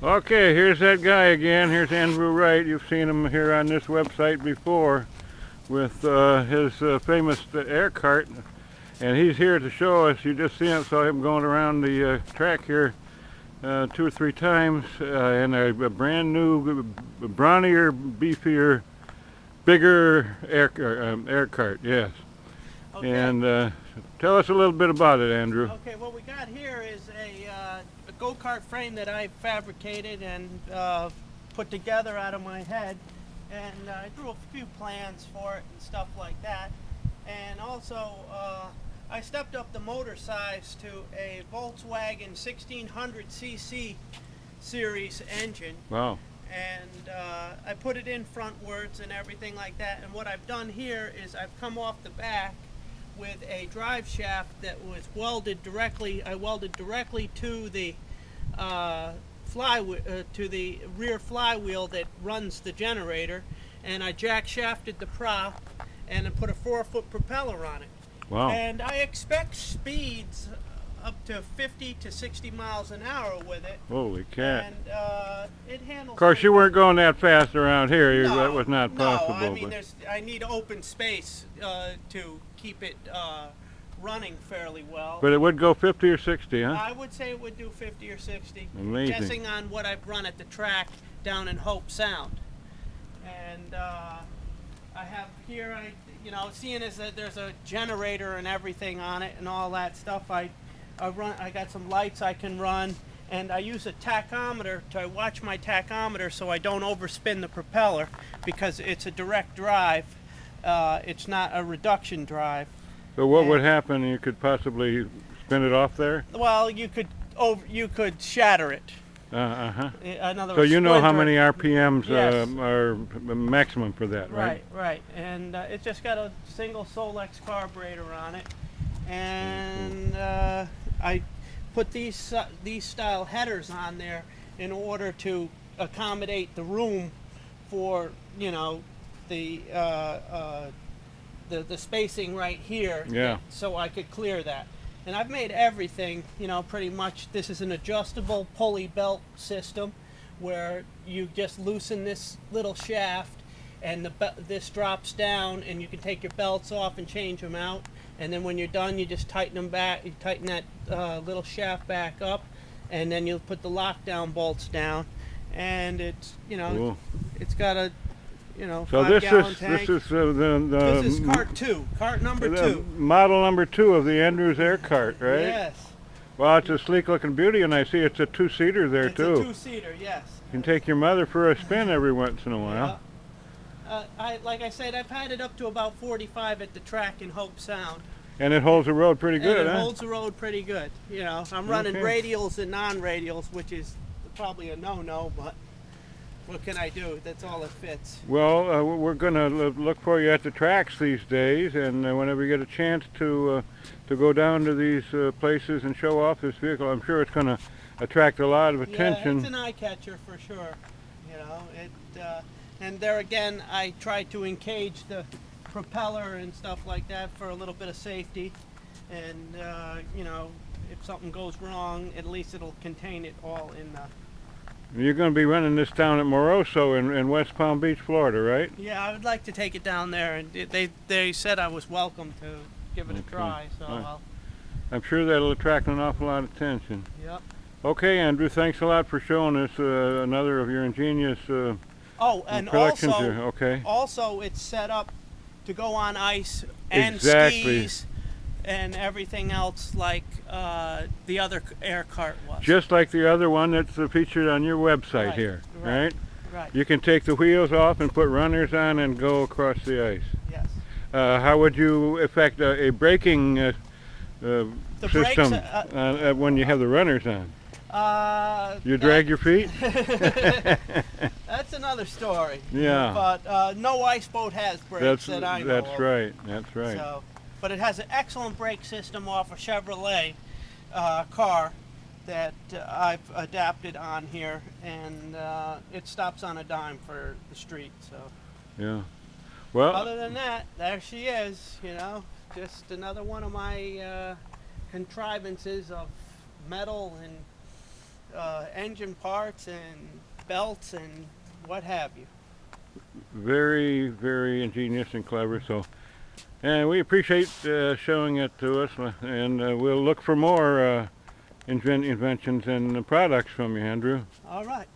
Okay, here's that guy again. Here's Andrew Wright. You've seen him here on this website before with his famous Aircart, and he's here to show us. You just saw him going around the track here 2 or 3 times in a brand new Brawnier, beefier, bigger Aircart. Yes. Okay. And tell us a little bit about it, Andrew. Okay, what we got here is a go-kart frame that I fabricated and put together out of my head, and I drew a few plans for it and stuff like that. And also I stepped up the motor size to a Volkswagen 1600cc series engine. Wow. And I put it in frontwards and everything like that. And what I've done here is I've come off the back with a drive shaft that was welded directly. I welded directly to the to the rear flywheel that runs the generator, and I jack shafted the prop and I put a 4-foot propeller on it. Wow. And I expect speeds up to 50 to 60 miles an hour with it. Holy cat. And it handles. Of course, you weren't going that fast around here. No, that was not possible. No, I mean, I need open space to keep it running fairly well. But it would go 50 or 60, huh? I would say it would do 50 or 60. Amazing. Guessing on what I've run at the track down in Hope Sound. And I have here, seeing as that there's a generator and everything on it and all that stuff, I got some lights I can run, and I use a tachometer to watch my tachometer so I don't overspin the propeller, because it's a direct drive. It's not a reduction drive. So what would happen? You could possibly spin it off there? Well, you could shatter it. Uh-huh. In other So words, you know how splinter many it. RPMs Yes. are maximum for that, right? Right. And it's just got a single Solex carburetor on it, and I put these style headers on there in order to accommodate the room for the spacing right here. Yeah. So I could clear that. And I've made everything, pretty much. This is an adjustable pulley belt system where you just loosen this little shaft, and this drops down, and you can take your belts off and change them out. And then when you're done, you just tighten them back. You tighten that little shaft back up, and then you'll put the lockdown bolts down. And it's, Cool. it's got a, So 5-gallon tank. this is This is cart number 2. Model number 2 of the Andrews Aircart, right? Yes. Well, it's a sleek-looking beauty, and I see it's a 2-seater there It's too. a 2-seater, yes. You can take your mother for a spin every once in a while. Like I said, I've had it up to about 45 at the track in Hope Sound. And it holds the road pretty good, and it huh? holds the road pretty good. I'm running Okay. radials and non-radials, which is probably a no-no, but what can I do? That's all it fits. Well, we're going to look for you at the tracks these days, and whenever you get a chance to go down to these places and show off this vehicle, I'm sure it's going to attract a lot of attention. Yeah, it's an eye catcher for sure. And there again, I try to engage the propeller and stuff like that for a little bit of safety. And if something goes wrong, at least it'll contain it all in the. You're going to be running this down at Moroso in West Palm Beach, Florida, right? Yeah, I would like to take it down there, and they said I was welcome to give it a try. So Right. I'm sure that'll attract an awful lot of attention. Yep. Okay, Andrew, thanks a lot for showing us another of your ingenious And collections also, here. Okay. also it's set up to go on ice and Exactly. skis and everything else like the other Aircart was. Just like the other one that's featured on your website here, right? Right. You can take the wheels off and put runners on and go across the ice. Yes. How would you affect a braking system brakes, when you have the runners on? You drag your feet? That's another story. Yeah. But no ice boat has brakes that I know That's of. right. That's right. So, but it has an excellent brake system off a Chevrolet car that I've adapted on here, and it stops on a dime for the street. So. Yeah. Well. Other than that, there she is. Just another one of my contrivances of metal and engine parts and belts and what have you. Very, very ingenious and clever. So, and we appreciate showing it to us, and we'll look for more inventions and products from you, Andrew. All right.